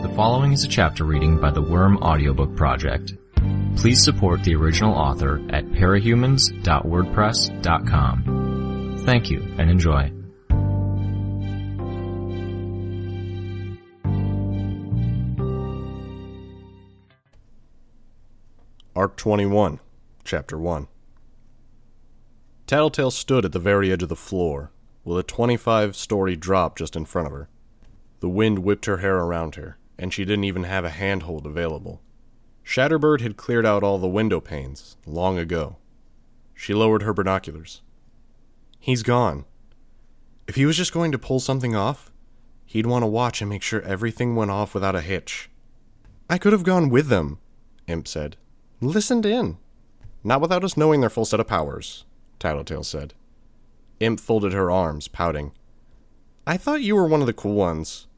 The following is a chapter reading by the Worm Audiobook Project. Please support the original author at parahumans.wordpress.com. Thank you and enjoy. Arc 21, Chapter 1. Tattletale stood at the very edge of the floor, with a 25-story drop just in front of her. The wind whipped her hair around her, and she didn't even have a handhold available. Shatterbird had cleared out all the window panes long ago. She lowered her binoculars. He's gone. If he was just going to pull something off, he'd want to watch and make sure everything went off without a hitch. I could have gone with them, Imp said. Listened in. Not without us knowing their full set of powers, Tattletale said. Imp folded her arms, pouting. I thought you were one of the cool ones.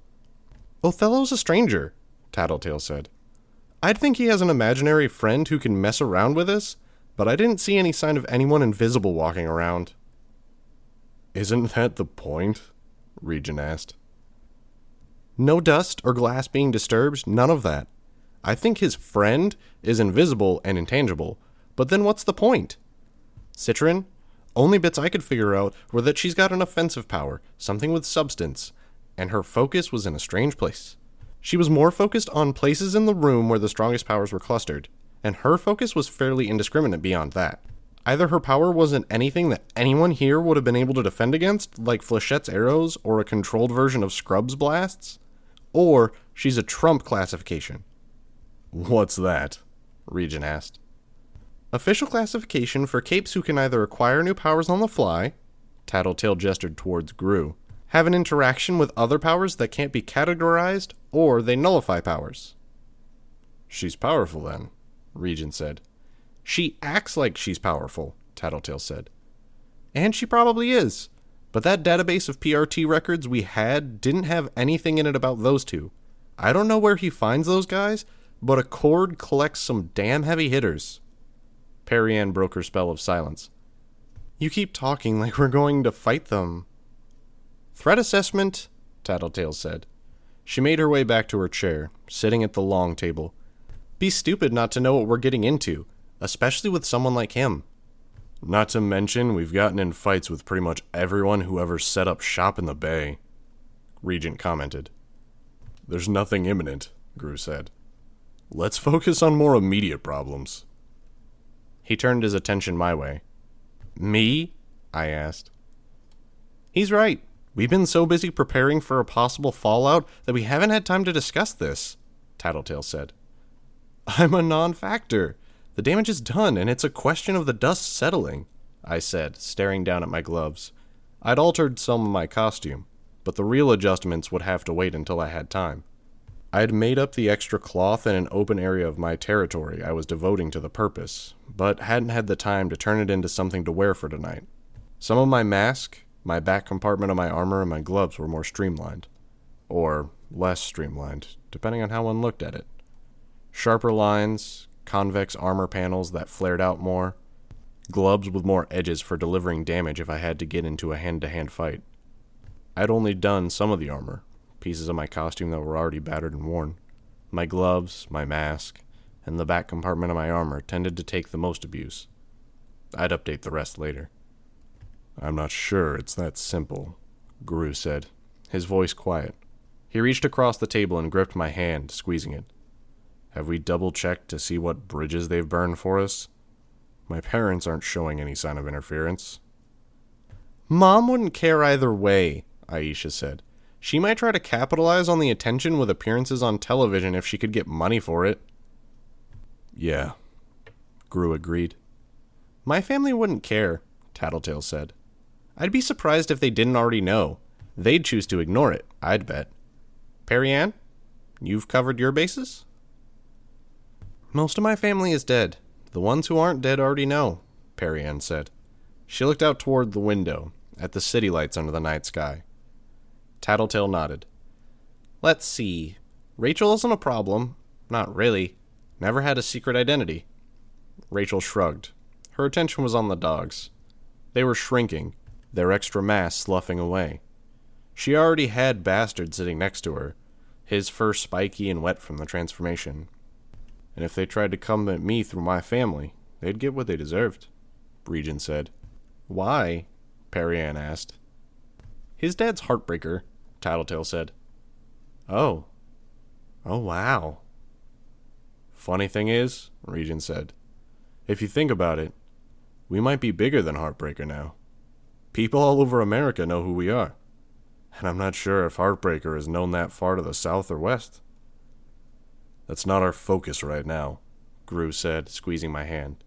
Othello's a stranger, Tattletale said. I'd think he has an imaginary friend who can mess around with us, but I didn't see any sign of anyone invisible walking around. Isn't that the point? Regent asked. No dust or glass being disturbed, none of that. I think his friend is invisible and intangible, but then what's the point? Citrin, only bits I could figure out were that she's got an offensive power, something with substance, and her focus was in a strange place. She was more focused on places in the room where the strongest powers were clustered, and her focus was fairly indiscriminate beyond that. Either her power wasn't anything that anyone here would have been able to defend against, like Flechette's arrows or a controlled version of Scrub's blasts, or she's a trump classification. What's that? Regent asked. Official classification for capes who can either acquire new powers on the fly, Tattletale gestured towards Gru, have an interaction with other powers that can't be categorized, or they nullify powers. She's powerful then, Regent said. She acts like she's powerful, Tattletale said. And she probably is, but that database of PRT records we had didn't have anything in it about those two. I don't know where he finds those guys, but Accord collects some damn heavy hitters. Perianne broke her spell of silence. You keep talking like we're going to fight them. Threat assessment, Tattletale said. She made her way back to her chair, sitting at the long table. Be stupid not to know what we're getting into, especially with someone like him. Not to mention, we've gotten in fights with pretty much everyone who ever set up shop in the Bay, Regent commented. There's nothing imminent, Gru said. Let's focus on more immediate problems. He turned his attention my way. Me? I asked. He's right. We've been so busy preparing for a possible fallout that we haven't had time to discuss this, Tattletale said. I'm a non-factor. The damage is done, and it's a question of the dust settling, I said, staring down at my gloves. I'd altered some of my costume, but the real adjustments would have to wait until I had time. I'd made up the extra cloth in an open area of my territory I was devoting to the purpose, but hadn't had the time to turn it into something to wear for tonight. Some of my mask, my back compartment of my armor, and my gloves were more streamlined. Or less streamlined, depending on how one looked at it. Sharper lines, convex armor panels that flared out more, gloves with more edges for delivering damage if I had to get into a hand-to-hand fight. I'd only done some of the armor, pieces of my costume that were already battered and worn. My gloves, my mask, and the back compartment of my armor tended to take the most abuse. I'd update the rest later. I'm not sure it's that simple, Gru said, his voice quiet. He reached across the table and gripped my hand, squeezing it. Have we double-checked to see what bridges they've burned for us? My parents aren't showing any sign of interference. Mom wouldn't care either way, Aisha said. She might try to capitalize on the attention with appearances on television if she could get money for it. Yeah, Gru agreed. My family wouldn't care, Tattletale said. I'd be surprised if they didn't already know. They'd choose to ignore it, I'd bet. Perianne, you've covered your bases? Most of my family is dead. The ones who aren't dead already know, Perianne said. She looked out toward the window, at the city lights under the night sky. Tattletale nodded. Let's see. Rachel isn't a problem. Not really. Never had a secret identity. Rachel shrugged. Her attention was on the dogs. They were shrinking, their extra mass sloughing away. She already had Bastard sitting next to her, his fur spiky and wet from the transformation. And if they tried to come at me through my family, they'd get what they deserved, Regent said. Why? Perianne asked. His dad's Heartbreaker, Tattletale said. Oh. Oh, wow. Funny thing is, Regent said, if you think about it, we might be bigger than Heartbreaker now. People all over America know who we are. And I'm not sure if Heartbreaker is known that far to the south or west. That's not our focus right now, Gru said, squeezing my hand.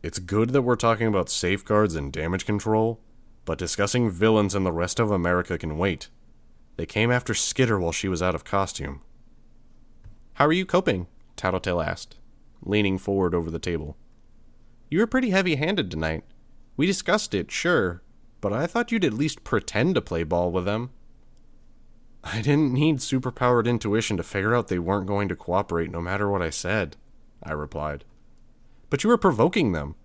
It's good that we're talking about safeguards and damage control, but discussing villains and the rest of America can wait. They came after Skitter while she was out of costume. How are you coping? Tattletale asked, leaning forward over the table. You were pretty heavy-handed tonight. We discussed it, sure, but I thought you'd at least pretend to play ball with them. I didn't need superpowered intuition to figure out they weren't going to cooperate no matter what I said, I replied. But you were provoking them.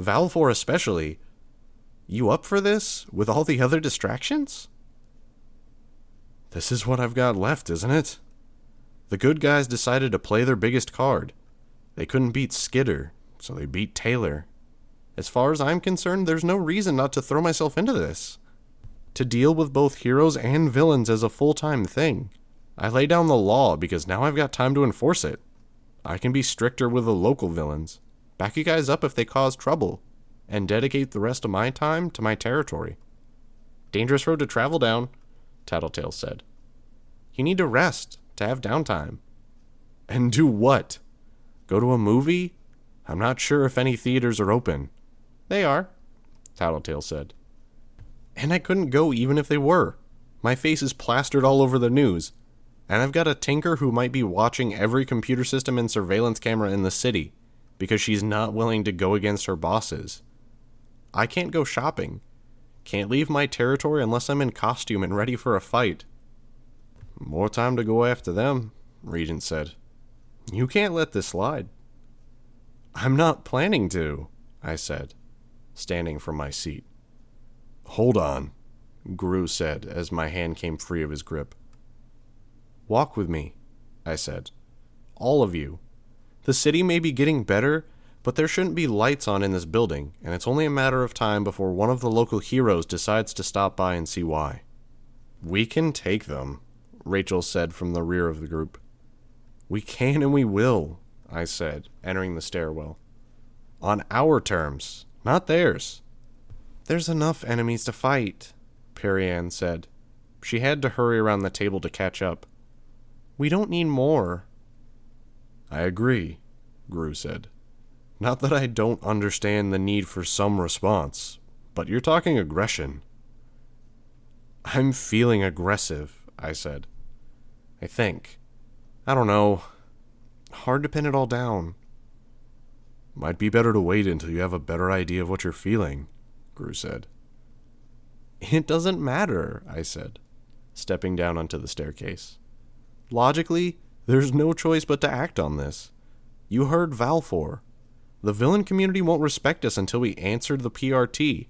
Valfor especially. You up for this, with all the other distractions? This is what I've got left, isn't it? The good guys decided to play their biggest card. They couldn't beat Skitter, so they beat Taylor. As far as I'm concerned, there's no reason not to throw myself into this. To deal with both heroes and villains as a full-time thing. I lay down the law because now I've got time to enforce it. I can be stricter with the local villains, back you guys up if they cause trouble, and dedicate the rest of my time to my territory. Dangerous road to travel down, Tattletale said. You need to rest, to have downtime. And do what? Go to a movie? I'm not sure if any theaters are open. They are, Tattletale said. And I couldn't go even if they were. My face is plastered all over the news. And I've got a tinker who might be watching every computer system and surveillance camera in the city because she's not willing to go against her bosses. I can't go shopping. Can't leave my territory unless I'm in costume and ready for a fight. More time to go after them, Regent said. You can't let this slide. I'm not planning to, I said, standing from my seat. Hold on, Gru said as my hand came free of his grip. Walk with me, I said. All of you. The city may be getting better, but there shouldn't be lights on in this building, and it's only a matter of time before one of the local heroes decides to stop by and see why. We can take them, Rachel said from the rear of the group. We can and we will, I said, entering the stairwell. On our terms, not theirs. There's enough enemies to fight, Perianne said. She had to hurry around the table to catch up. We don't need more. I agree, Gru said. Not that I don't understand the need for some response, but you're talking aggression. I'm feeling aggressive, I said. I think. I don't know. Hard to pin it all down. Might be better to wait until you have a better idea of what you're feeling, Gru said. It doesn't matter, I said, stepping down onto the staircase. Logically, there's no choice but to act on this. You heard Valfor. The villain community won't respect us until we answered the PRT,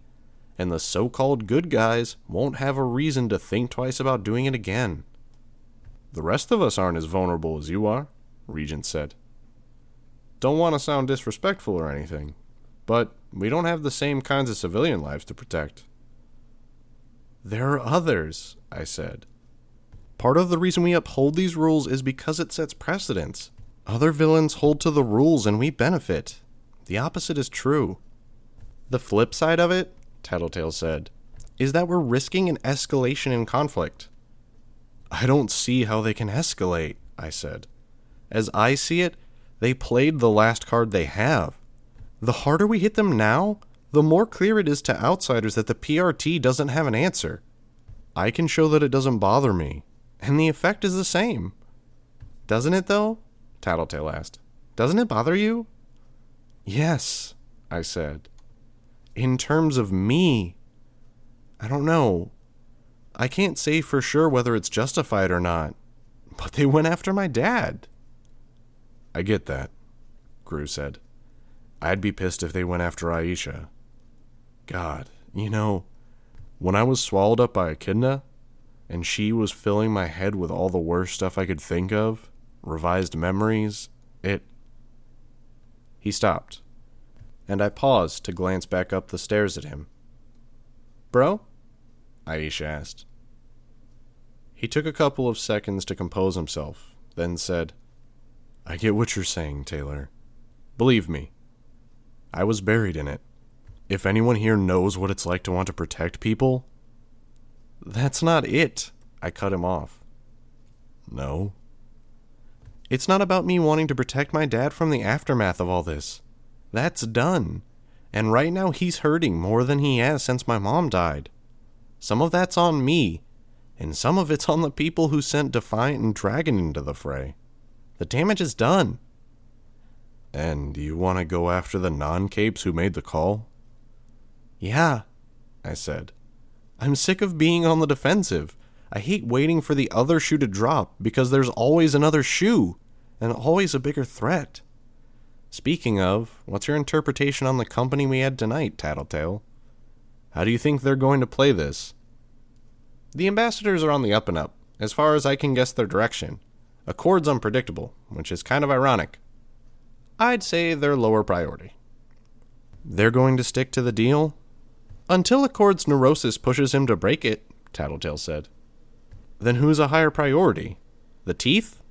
and the so-called good guys won't have a reason to think twice about doing it again. The rest of us aren't as vulnerable as you are, Regent said. Don't want to sound disrespectful or anything, but we don't have the same kinds of civilian lives to protect. There are others, I said. Part of the reason we uphold these rules is because it sets precedents. Other villains hold to the rules and we benefit. The opposite is true. The flip side of it, Tattletale said, is that we're risking an escalation in conflict. I don't see how they can escalate, I said. As I see it, they played the last card they have. The harder we hit them now, the more clear it is to outsiders that the PRT doesn't have an answer. I can show that it doesn't bother me, and the effect is the same. Doesn't it, though? Tattletale asked. Doesn't it bother you? Yes, I said. In terms of me, I don't know. I can't say for sure whether it's justified or not, but they went after my dad. I get that, Gru said. I'd be pissed if they went after Aisha. God, when I was swallowed up by Echidna, and she was filling my head with all the worst stuff I could think of, revised memories, He stopped, and I paused to glance back up the stairs at him. "Bro?" Aisha asked. He took a couple of seconds to compose himself, then said, "I get what you're saying, Taylor. Believe me, I was buried in it. If anyone here knows what it's like to want to protect people..." "That's not it," I cut him off. "No? It's not about me wanting to protect my dad from the aftermath of all this. That's done. And right now he's hurting more than he has since my mom died. Some of that's on me, and some of it's on the people who sent Defiant and Dragon into the fray. The damage is done." "And you want to go after the non-capes who made the call?" "Yeah," I said. "I'm sick of being on the defensive. I hate waiting for the other shoe to drop, because there's always another shoe, and always a bigger threat. Speaking of, what's your interpretation on the company we had tonight, Tattletale? How do you think they're going to play this?" "The ambassadors are on the up and up, as far as I can guess their direction. Accord's unpredictable, which is kind of ironic. I'd say they're lower priority." "They're going to stick to the deal?" "Until Accord's neurosis pushes him to break it," Tattletale said. "Then who's a higher priority? The Teeth?"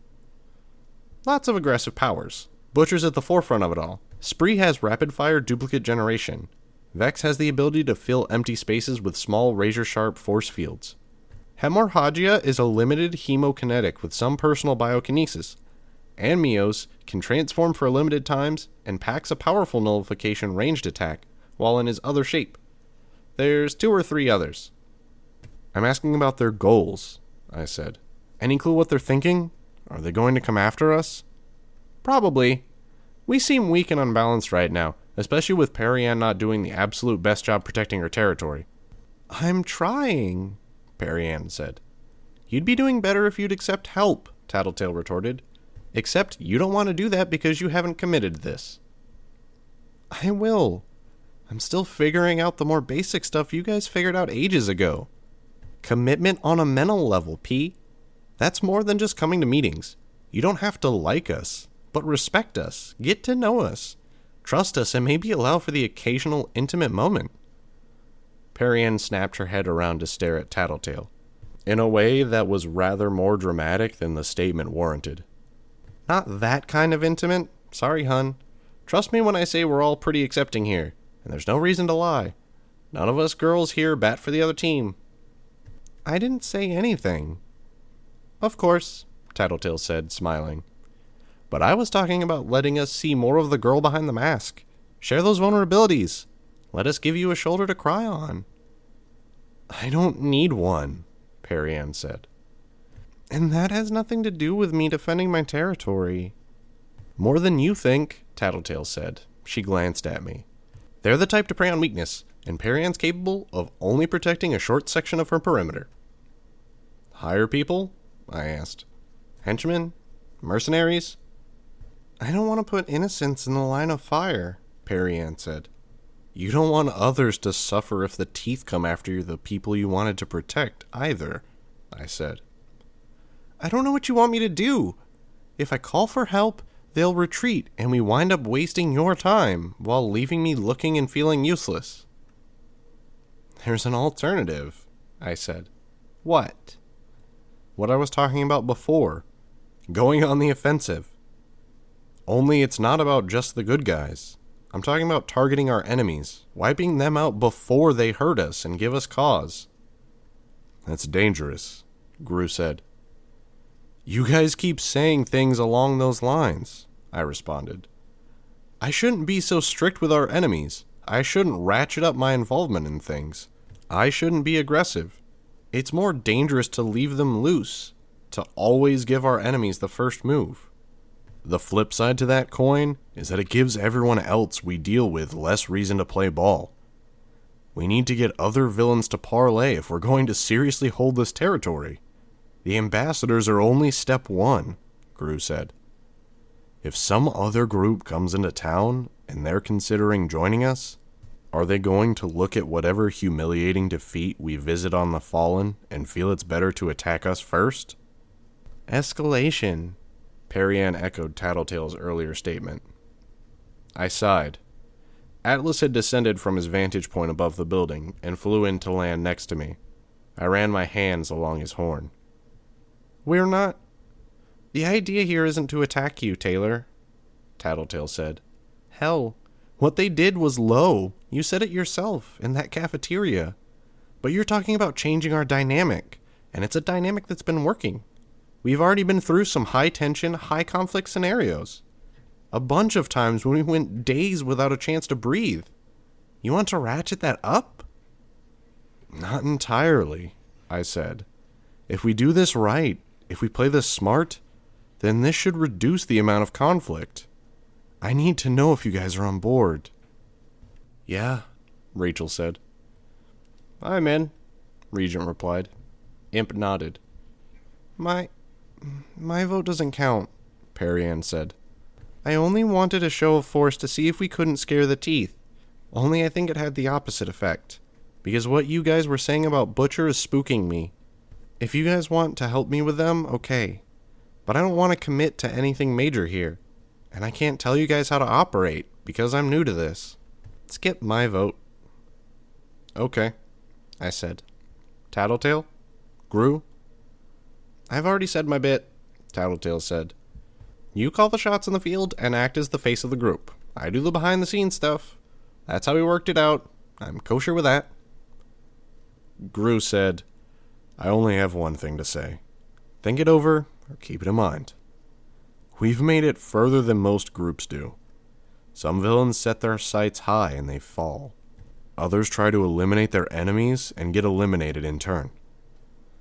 "Lots of aggressive powers. Butcher's at the forefront of it all. Spree has rapid-fire duplicate generation. Vex has the ability to fill empty spaces with small razor-sharp force fields. Hemorrhagia is a limited hemokinetic with some personal biokinesis. And Mios can transform for limited times and packs a powerful nullification ranged attack while in his other shape. There's 2 or 3 others." "I'm asking about their goals," I said. "Any clue what they're thinking? Are they going to come after us?" "Probably. We seem weak and unbalanced right now, especially with Perianne not doing the absolute best job protecting her territory." "I'm trying," Perianne said. "You'd be doing better if you'd accept help," Tattletale retorted. "Except you don't want to do that because you haven't committed to this." "I will. I'm still figuring out the more basic stuff you guys figured out ages ago. Commitment on a mental level, P. That's more than just coming to meetings. You don't have to like us, but respect us, get to know us, trust us, and maybe allow for the occasional intimate moment." Perianne snapped her head around to stare at Tattletale, in a way that was rather more dramatic than the statement warranted. "Not that kind of intimate. Sorry, hun. Trust me when I say we're all pretty accepting here, and there's no reason to lie. None of us girls here bat for the other team." "I didn't say anything." "Of course," Tattletale said, smiling. "But I was talking about letting us see more of the girl behind the mask. Share those vulnerabilities. Let us give you a shoulder to cry on." "I don't need one," Perianne said. "And that has nothing to do with me defending my territory." "More than you think," Tattletale said. She glanced at me. "They're the type to prey on weakness, and Perianne's capable of only protecting a short section of her perimeter." "Hire people?" I asked. "Henchmen? Mercenaries?" "I don't want to put innocents in the line of fire," Perianne said. "You don't want others to suffer if the Teeth come after the people you wanted to protect, either," I said. "I don't know what you want me to do. If I call for help, they'll retreat, and we wind up wasting your time, while leaving me looking and feeling useless." "There's an alternative," I said. "What?" "What I was talking about before. Going on the offensive. Only it's not about just the good guys. I'm talking about targeting our enemies, wiping them out before they hurt us and give us cause." "That's dangerous," Gru said. "You guys keep saying things along those lines," I responded. "I shouldn't be so strict with our enemies. I shouldn't ratchet up my involvement in things. I shouldn't be aggressive. It's more dangerous to leave them loose, to always give our enemies the first move. The flip side to that coin is that it gives everyone else we deal with less reason to play ball. We need to get other villains to parlay if we're going to seriously hold this territory. The ambassadors are only step 1, Gru said. If some other group comes into town and they're considering joining us, Are they going to look at whatever humiliating defeat we visit on the Fallen and feel it's better to attack us first? Escalation, Perianne echoed Tattletale's earlier statement. I sighed. Atlas had descended from his vantage point above the building and flew in to land next to me. I ran my hands along his horn. We're not... The idea here isn't to attack you, Taylor, Tattletale said. Hell, what they did was low. You said it yourself, in that cafeteria. But you're talking about changing our dynamic, and it's a dynamic that's been working. We've already been through some high-tension, high-conflict scenarios. A bunch of times when we went days without a chance to breathe. You want to ratchet that up? Not entirely, I said. If we do this right, if we play this smart, then this should reduce the amount of conflict. I need to know if you guys are on board. Yeah, Rachel said. I'm in, Regent replied. Imp nodded. My vote doesn't count, Perianne said. I only wanted a show of force to see if we couldn't scare the teeth. Only I think it had the opposite effect. Because what you guys were saying about Butcher is spooking me. If you guys want to help me with them, okay. But I don't want to commit to anything major here. And I can't tell you guys how to operate, because I'm new to this. Skip my vote. Okay, I said. Tattletale? Gru? I've already said my bit, Tattletale said. You call the shots in the field and act as the face of the group. I do the behind-the-scenes stuff. That's how we worked it out. I'm kosher with that. Gru said, I only have one thing to say. Think it over, or keep it in mind. We've made it further than most groups do. Some villains set their sights high and they fall. Others try to eliminate their enemies and get eliminated in turn.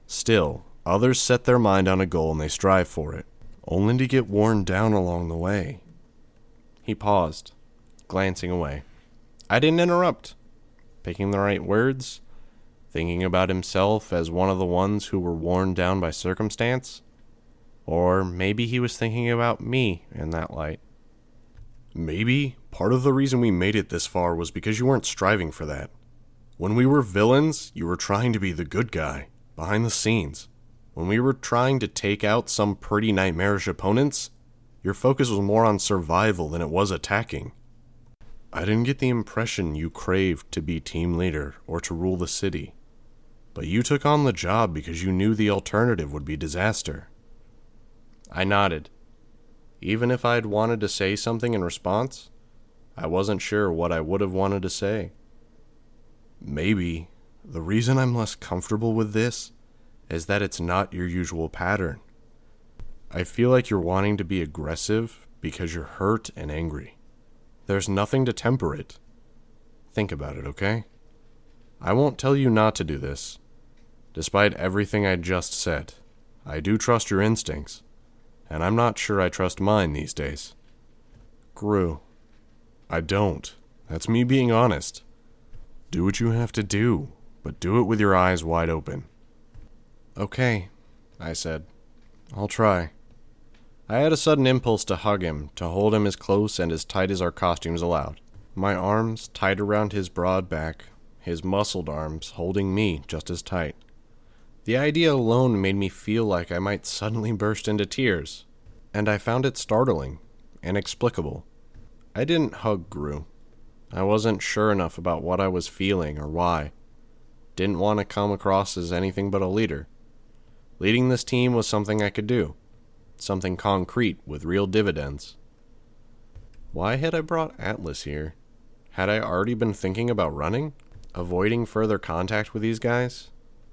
Still, others set their mind on a goal and they strive for it, only to get worn down along the way. He paused, glancing away. I didn't interrupt. Picking the right words, thinking about himself as one of the ones who were worn down by circumstance. Or maybe he was thinking about me in that light. Maybe part of the reason we made it this far was because you weren't striving for that. When we were villains, you were trying to be the good guy, behind the scenes. When we were trying to take out some pretty nightmarish opponents, your focus was more on survival than it was attacking. I didn't get the impression you craved to be team leader or to rule the city. But you took on the job because you knew the alternative would be disaster. I nodded. Even if I'd wanted to say something in response, I wasn't sure what I would have wanted to say. Maybe the reason I'm less comfortable with this is that it's not your usual pattern. I feel like you're wanting to be aggressive because you're hurt and angry. There's nothing to temper it. Think about it, okay? I won't tell you not to do this. Despite everything I just said, I do trust your instincts. And I'm not sure I trust mine these days. Gru, I don't. That's me being honest. Do what you have to do, but do it with your eyes wide open. Okay, I said. I'll try. I had a sudden impulse to hug him, to hold him as close and as tight as our costumes allowed. My arms tight around his broad back, his muscled arms holding me just as tight. The idea alone made me feel like I might suddenly burst into tears, and I found it startling, inexplicable. I didn't hug Gru. I wasn't sure enough about what I was feeling or why. Didn't want to come across as anything but a leader. Leading this team was something I could do, something concrete with real dividends. Why had I brought Atlas here? Had I already been thinking about running? Avoiding further contact with these guys?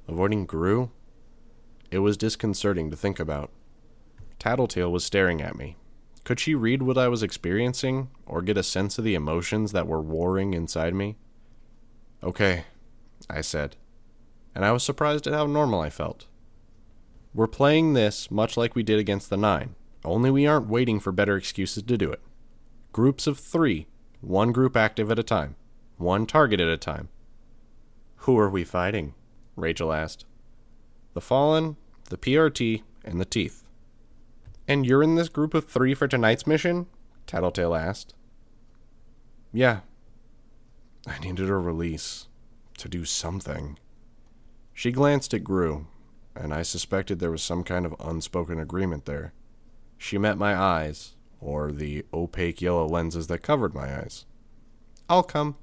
Avoiding Gru? It was disconcerting to think about. Tattletale was staring at me. Could she read what I was experiencing, or get a sense of the emotions that were warring inside me? Okay, I said, and I was surprised at how normal I felt. We're playing this much like we did against the 9, only we aren't waiting for better excuses to do it. Groups of 3, one group active at a time, one target at a time. Who are we fighting? Rachel asked. The Fallen, the PRT, and the Teeth. And you're in this group of 3 for tonight's mission? Tattletale asked. Yeah. I needed a release. To do something. She glanced at Gru, and I suspected there was some kind of unspoken agreement there. She met my eyes, or the opaque yellow lenses that covered my eyes. I'll come.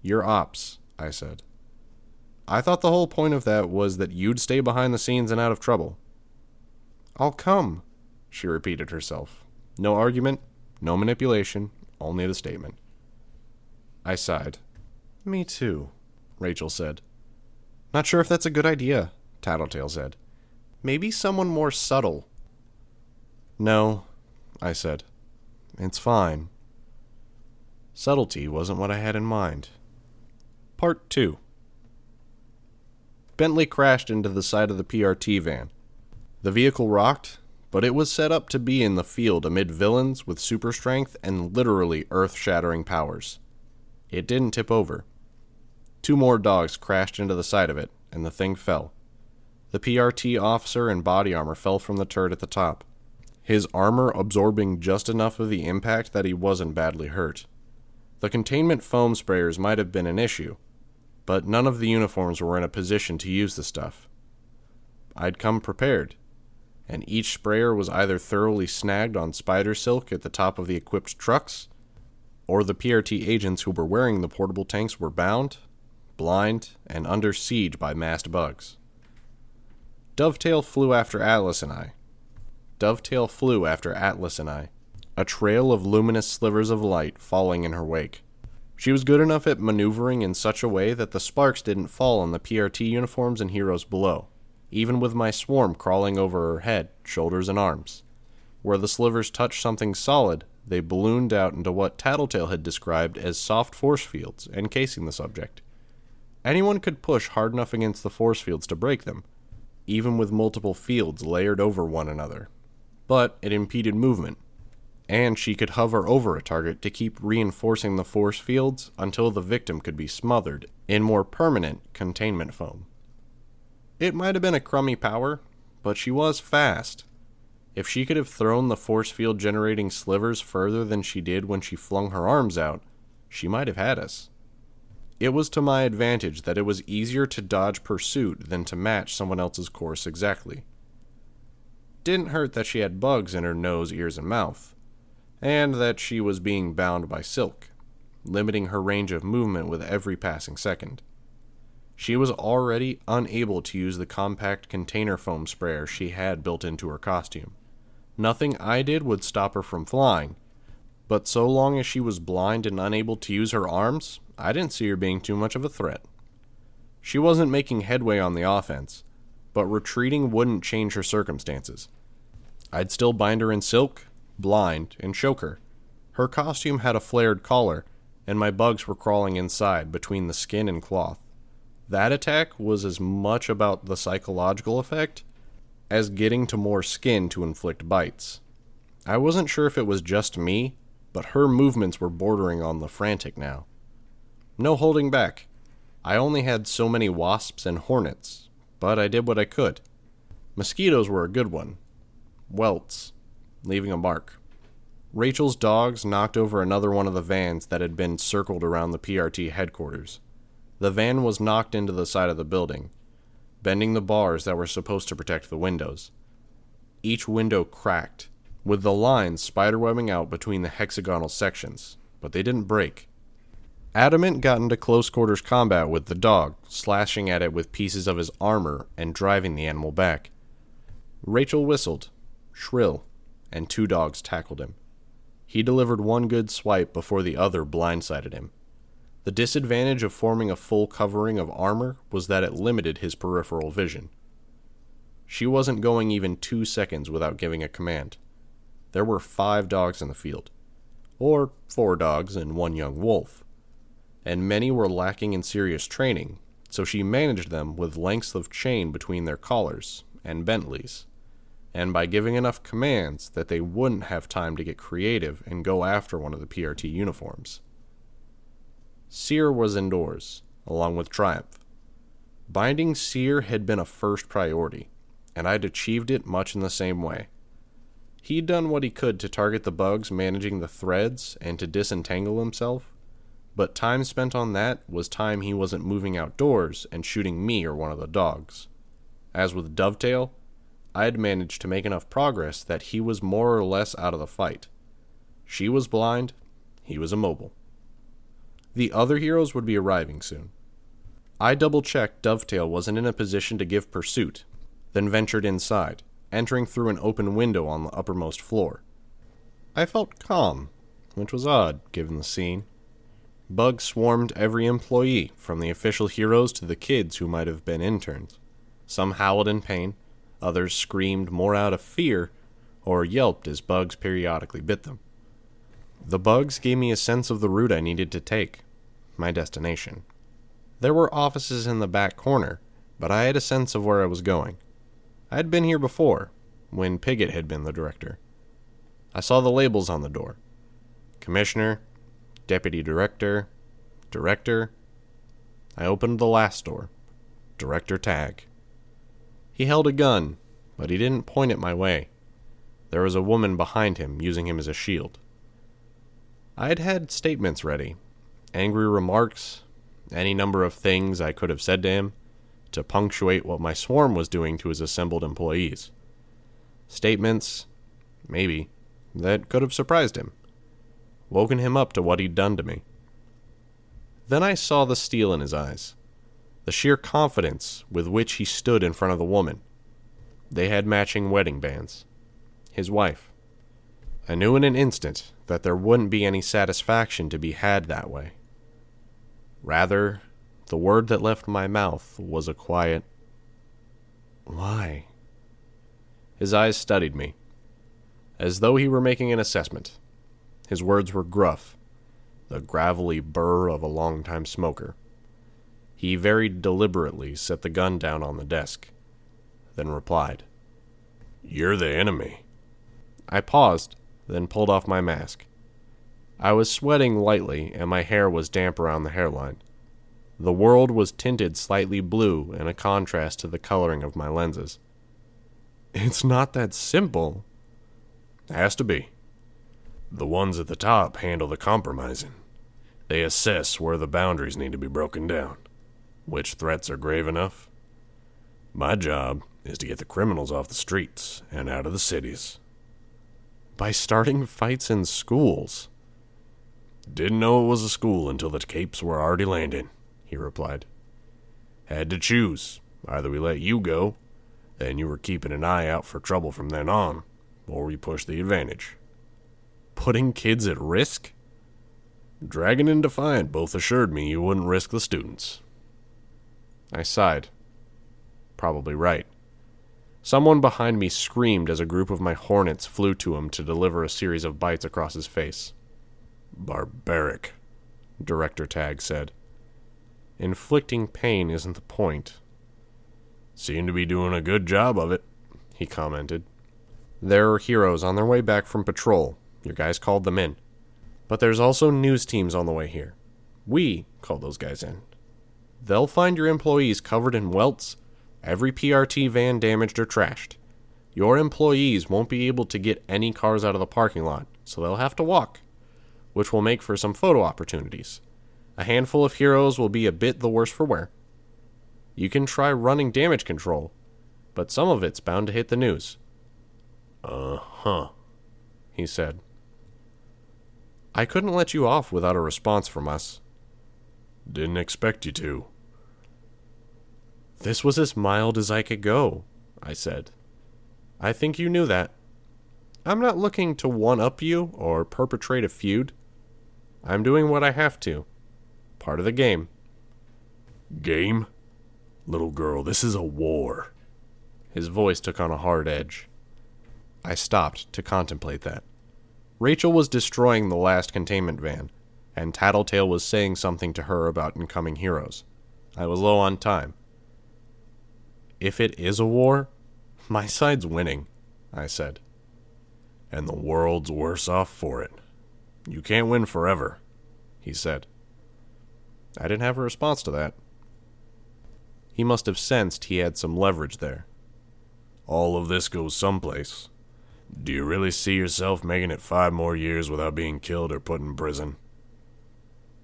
You're ops, I said. I thought the whole point of that was that you'd stay behind the scenes and out of trouble. I'll come, she repeated herself. No argument, no manipulation, only the statement. I sighed. Me too, Rachel said. Not sure if that's a good idea, Tattletale said. Maybe someone more subtle. No, I said. It's fine. Subtlety wasn't what I had in mind. Part 2. Bentley crashed into the side of the PRT van. The vehicle rocked, but it was set up to be in the field amid villains with super strength and literally earth-shattering powers. It didn't tip over. 2 more dogs crashed into the side of it, and the thing fell. The PRT officer in body armor fell from the turret at the top, his armor absorbing just enough of the impact that he wasn't badly hurt. The containment foam sprayers might have been an issue, but none of the uniforms were in a position to use the stuff. I'd come prepared, and each sprayer was either thoroughly snagged on spider silk at the top of the equipped trucks, or the PRT agents who were wearing the portable tanks were bound, blind, and under siege by masked bugs. Dovetail flew after Atlas and I. A trail of luminous slivers of light falling in her wake. She was good enough at maneuvering in such a way that the sparks didn't fall on the PRT uniforms and heroes below, even with my swarm crawling over her head, shoulders, and arms. Where the slivers touched something solid, they ballooned out into what Tattletale had described as soft force fields, encasing the subject. Anyone could push hard enough against the force fields to break them, even with multiple fields layered over one another. But it impeded movement, and she could hover over a target to keep reinforcing the force fields until the victim could be smothered in more permanent containment foam. It might have been a crummy power, but she was fast. If she could have thrown the force field generating slivers further than she did when she flung her arms out, she might have had us. It was to my advantage that it was easier to dodge pursuit than to match someone else's course exactly. Didn't hurt that she had bugs in her nose, ears, and mouth, and that she was being bound by silk, limiting her range of movement with every passing second. She was already unable to use the compact container foam sprayer she had built into her costume. Nothing I did would stop her from flying, but so long as she was blind and unable to use her arms, I didn't see her being too much of a threat. She wasn't making headway on the offense, but retreating wouldn't change her circumstances. I'd still bind her in silk, blind, and choke her. Her costume had a flared collar, and my bugs were crawling inside between the skin and cloth. That attack was as much about the psychological effect as getting to more skin to inflict bites. I wasn't sure if it was just me, but her movements were bordering on the frantic now. No holding back. I only had so many wasps and hornets, but I did what I could. Mosquitoes were a good one. Welts, leaving a mark. Rachel's dogs knocked over another one of the vans that had been circled around the PRT headquarters. The van was knocked into the side of the building, bending the bars that were supposed to protect the windows. Each window cracked, with the lines spiderwebbing out between the hexagonal sections, but they didn't break. Adamant got into close quarters combat with the dog, slashing at it with pieces of his armor and driving the animal back. Rachel whistled, shrill, and 2 dogs tackled him. He delivered one good swipe before the other blindsided him. The disadvantage of forming a full covering of armor was that it limited his peripheral vision. She wasn't going even 2 seconds without giving a command. There were 5 dogs in the field, or 4 dogs and 1 young wolf, and many were lacking in serious training, so she managed them with lengths of chain between their collars and Bentleys, and by giving enough commands that they wouldn't have time to get creative and go after one of the PRT uniforms. Seer was indoors, along with Triumph. Binding Seer had been a first priority, and I'd achieved it much in the same way. He'd done what he could to target the bugs managing the threads and to disentangle himself, but time spent on that was time he wasn't moving outdoors and shooting me or one of the dogs. As with Dovetail, I had managed to make enough progress that he was more or less out of the fight. She was blind, he was immobile. The other heroes would be arriving soon. I double-checked Dovetail wasn't in a position to give pursuit, then ventured inside, entering through an open window on the uppermost floor. I felt calm, which was odd, given the scene. Bugs swarmed every employee, from the official heroes to the kids who might have been interns. Some howled in pain, others screamed more out of fear, or yelped as bugs periodically bit them. The bugs gave me a sense of the route I needed to take, my destination. There were offices in the back corner, but I had a sense of where I was going. I had been here before, when Piggott had been the director. I saw the labels on the door. Commissioner, Deputy Director, Director. I opened the last door. Director Tag. He held a gun, but he didn't point it my way. There was a woman behind him, using him as a shield. I had had statements ready, angry remarks, any number of things I could have said to him, to punctuate what my swarm was doing to his assembled employees. Statements, maybe, that could have surprised him, woken him up to what he'd done to me. Then I saw the steel in his eyes, the sheer confidence with which he stood in front of the woman. They had matching wedding bands. His wife. I knew in an instant that there wouldn't be any satisfaction to be had that way. Rather, the word that left my mouth was a quiet, "Why?" His eyes studied me, as though he were making an assessment. His words were gruff, the gravelly burr of a long-time smoker. He very deliberately set the gun down on the desk, then replied, "You're the enemy." I paused, then pulled off my mask. I was sweating lightly, and my hair was damp around the hairline. The world was tinted slightly blue in a contrast to the coloring of my lenses. "It's not that simple." "Has to be. The ones at the top handle the compromising. They assess where the boundaries need to be broken down, which threats are grave enough. My job is to get the criminals off the streets and out of the cities." "By starting fights in schools." "Didn't know it was a school until the capes were already landing," he replied. "Had to choose. Either we let you go, then you were keeping an eye out for trouble from then on, or we push the advantage." "Putting kids at risk?" "Dragon and Defiant both assured me you wouldn't risk the students." I sighed. Probably right. Someone behind me screamed as a group of my hornets flew to him to deliver a series of bites across his face. "Barbaric," Director Tag said. "Inflicting pain isn't the point." "Seem to be doing a good job of it," he commented. "There are heroes on their way back from patrol. Your guys called them in. But there's also news teams on the way here. We called those guys in. They'll find your employees covered in welts, every PRT van damaged or trashed. Your employees won't be able to get any cars out of the parking lot, so they'll have to walk, which will make for some photo opportunities. A handful of heroes will be a bit the worse for wear. You can try running damage control, but some of it's bound to hit the news." "Uh-huh," he said. "I couldn't let you off without a response from us." "Didn't expect you to." "This was as mild as I could go," I said. "I think you knew that. I'm not looking to one-up you or perpetrate a feud. I'm doing what I have to. Part of the game." "Game? Little girl, this is a war." His voice took on a hard edge. I stopped to contemplate that. Rachel was destroying the last containment van, and Tattletale was saying something to her about incoming heroes. I was low on time. "If it is a war, my side's winning," I said. "And the world's worse off for it. You can't win forever," he said. I didn't have a response to that. He must have sensed he had some leverage there. "All of this goes someplace. Do you really see yourself making it 5 more years without being killed or put in prison?"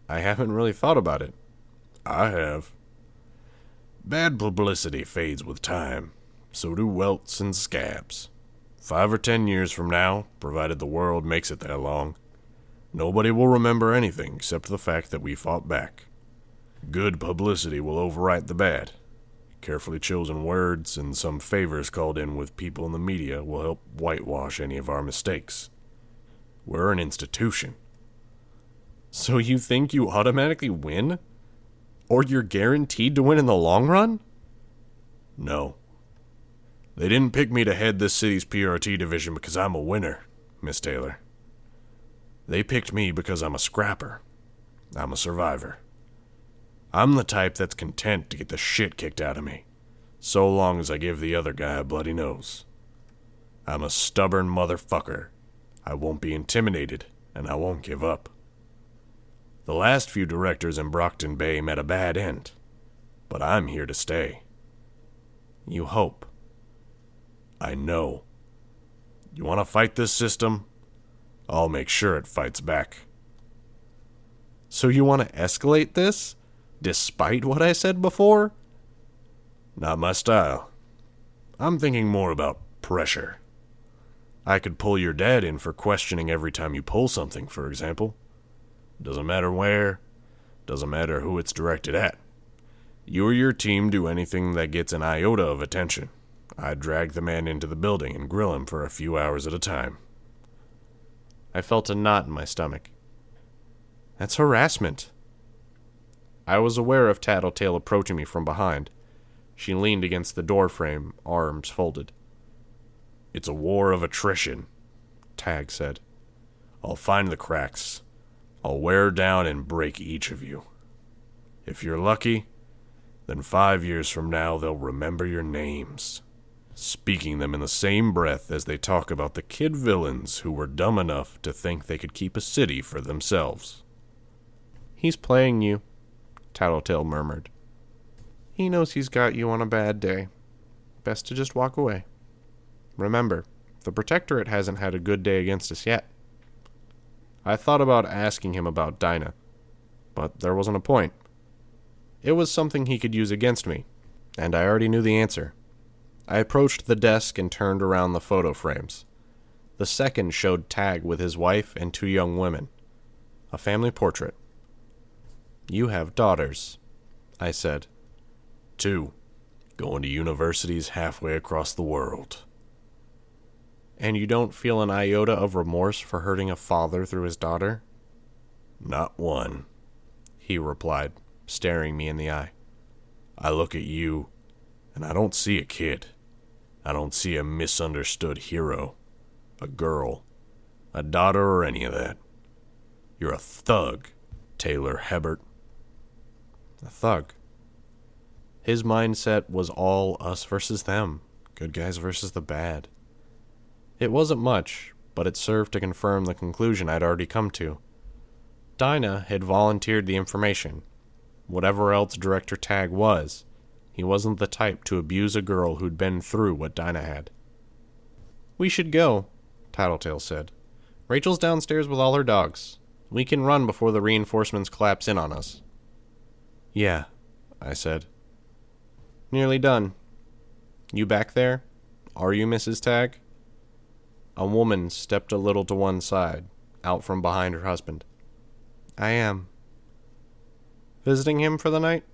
I haven't really thought about it. I have. Bad publicity fades with time. So do welts and scabs. 5 or 10 years from now, provided the world makes it that long, nobody will remember anything except the fact that we fought back. Good publicity will overwrite the bad. Carefully chosen words and some favors called in with people in the media will help whitewash any of our mistakes. We're an institution. So you think you automatically win? Or you're guaranteed to win in the long run? No. They didn't pick me to head this city's PRT division because I'm a winner, Miss Taylor. They picked me because I'm a scrapper. I'm a survivor. I'm the type that's content to get the shit kicked out of me, so long as I give the other guy a bloody nose. I'm a stubborn motherfucker. I won't be intimidated, and I won't give up. The last few directors in Brockton Bay met a bad end, but I'm here to stay. You hope. I know. You want to fight this system? I'll make sure it fights back. So you want to escalate this, despite what I said before? Not my style. I'm thinking more about pressure. I could pull your dad in for questioning every time you pull something, for example. Doesn't matter where, doesn't matter who it's directed at. You or your team do anything that gets an iota of attention. I drag the man into the building and grill him for a few hours at a time. I felt a knot in my stomach. That's harassment. I was aware of Tattletale approaching me from behind. She leaned against the doorframe, arms folded. It's a war of attrition, Tag said. I'll find the cracks. I'll wear down and break each of you. If you're lucky, then 5 years from now they'll remember your names, speaking them in the same breath as they talk about the kid villains who were dumb enough to think they could keep a city for themselves. He's playing you, Tattletale murmured. He knows he's got you on a bad day. Best to just walk away. Remember, the Protectorate hasn't had a good day against us yet. I thought about asking him about Dinah, but there wasn't a point. It was something he could use against me, and I already knew the answer. I approached the desk and turned around the photo frames. The second showed Tag with his wife and 2 young women. A family portrait. You have daughters, I said. 2, going to universities halfway across the world. And you don't feel an iota of remorse for hurting a father through his daughter? Not one, he replied, staring me in the eye. I look at you, and I don't see a kid. I don't see a misunderstood hero, a girl, a daughter, or any of that. You're a thug, Taylor Hebert. A thug. His mindset was all us versus them, good guys versus the bad. It wasn't much, but it served to confirm the conclusion I'd already come to. Dinah had volunteered the information. Whatever else Director Tag was, he wasn't the type to abuse a girl who'd been through what Dinah had. We should go, Tattletale said. Rachel's downstairs with all her dogs. We can run before the reinforcements collapse in on us. Yeah, I said. Nearly done. You back there? Are you Mrs. Tag? A woman stepped a little to one side, out from behind her husband. I am. Visiting him for the night?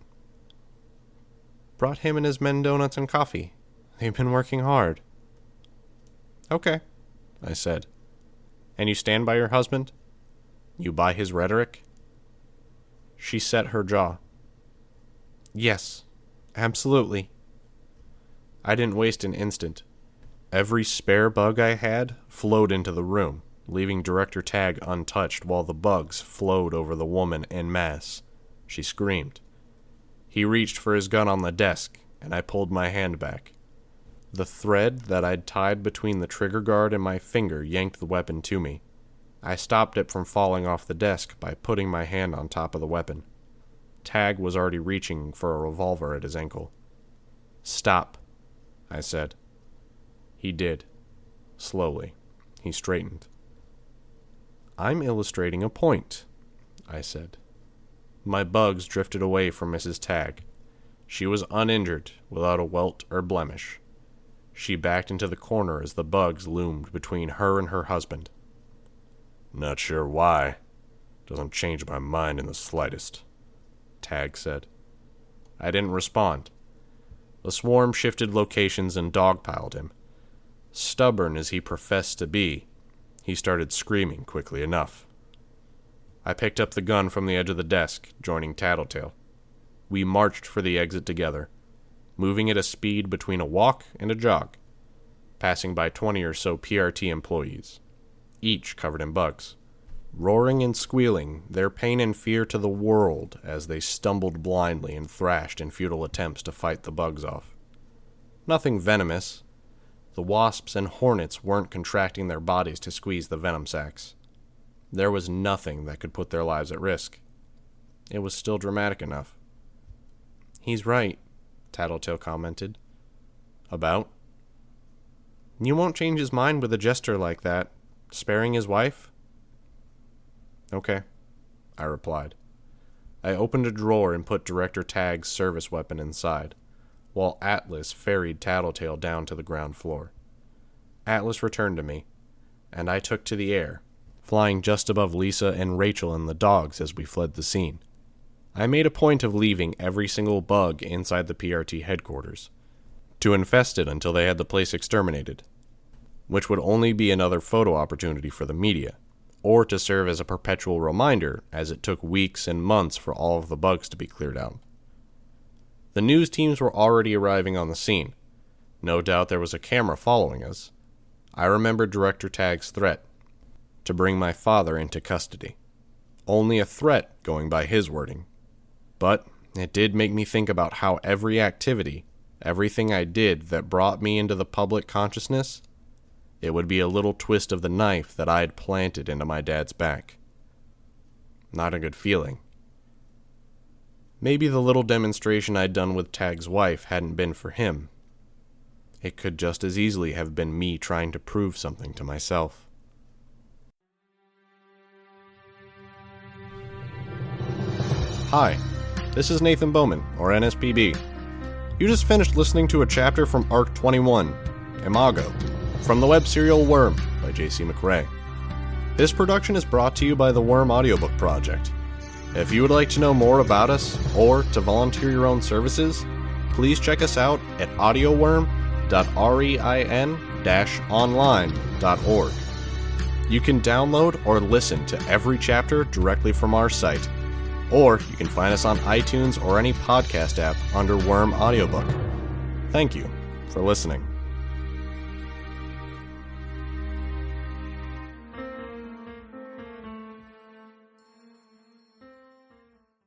Brought him and his men donuts and coffee. They've been working hard. Okay, I said. And you stand by your husband? You buy his rhetoric? She set her jaw. Yes, absolutely. I didn't waste an instant. Every spare bug I had flowed into the room, leaving Director Tag untouched while the bugs flowed over the woman en masse. She screamed. He reached for his gun on the desk, and I pulled my hand back. The thread that I'd tied between the trigger guard and my finger yanked the weapon to me. I stopped it from falling off the desk by putting my hand on top of the weapon. Tag was already reaching for a revolver at his ankle. Stop, I said. He did. Slowly. He straightened. I'm illustrating a point, I said. My bugs drifted away from Mrs. Tagg. She was uninjured, without a welt or blemish. She backed into the corner as the bugs loomed between her and her husband. Not sure why. Doesn't change my mind in the slightest, Tagg said. I didn't respond. The swarm shifted locations and dogpiled him. Stubborn as he professed to be, he started screaming quickly enough. I picked up the gun from the edge of the desk, joining Tattletale. We marched for the exit together, moving at a speed between a walk and a jog, passing by 20 or so PRT employees, each covered in bugs, roaring and squealing, their pain and fear to the world as they stumbled blindly and thrashed in futile attempts to fight the bugs off. Nothing venomous. The wasps and hornets weren't contracting their bodies to squeeze the venom sacs. There was nothing that could put their lives at risk. It was still dramatic enough. He's right, Tattletale commented. About? You won't change his mind with a gesture like that, sparing his wife? Okay, I replied. I opened a drawer and put Director Tagg's service weapon inside, while Atlas ferried Tattletale down to the ground floor. Atlas returned to me, and I took to the air, flying just above Lisa and Rachel and the dogs as we fled the scene. I made a point of leaving every single bug inside the PRT headquarters, to infest it until they had the place exterminated, which would only be another photo opportunity for the media, or to serve as a perpetual reminder as it took weeks and months for all of the bugs to be cleared out. The news teams were already arriving on the scene. No doubt there was a camera following us. I remembered Director Tagg's threat, to bring my father into custody. Only a threat, going by his wording. But it did make me think about how every activity, everything I did that brought me into the public consciousness, it would be a little twist of the knife that I had planted into my dad's back. Not a good feeling. Maybe the little demonstration I'd done with Tagg's wife hadn't been for him. It could just as easily have been me trying to prove something to myself. Hi, this is Nathan Bowman, or NSPB. You just finished listening to a chapter from Arc 21, Imago, from the web serial Worm by J.C. McRae. This production is brought to you by the Worm Audiobook Project. If you would like to know more about us, or to volunteer your own services, please check us out at audioworm.rein-online.org. You can download or listen to every chapter directly from our site, or you can find us on iTunes or any podcast app under Worm Audiobook. Thank you for listening.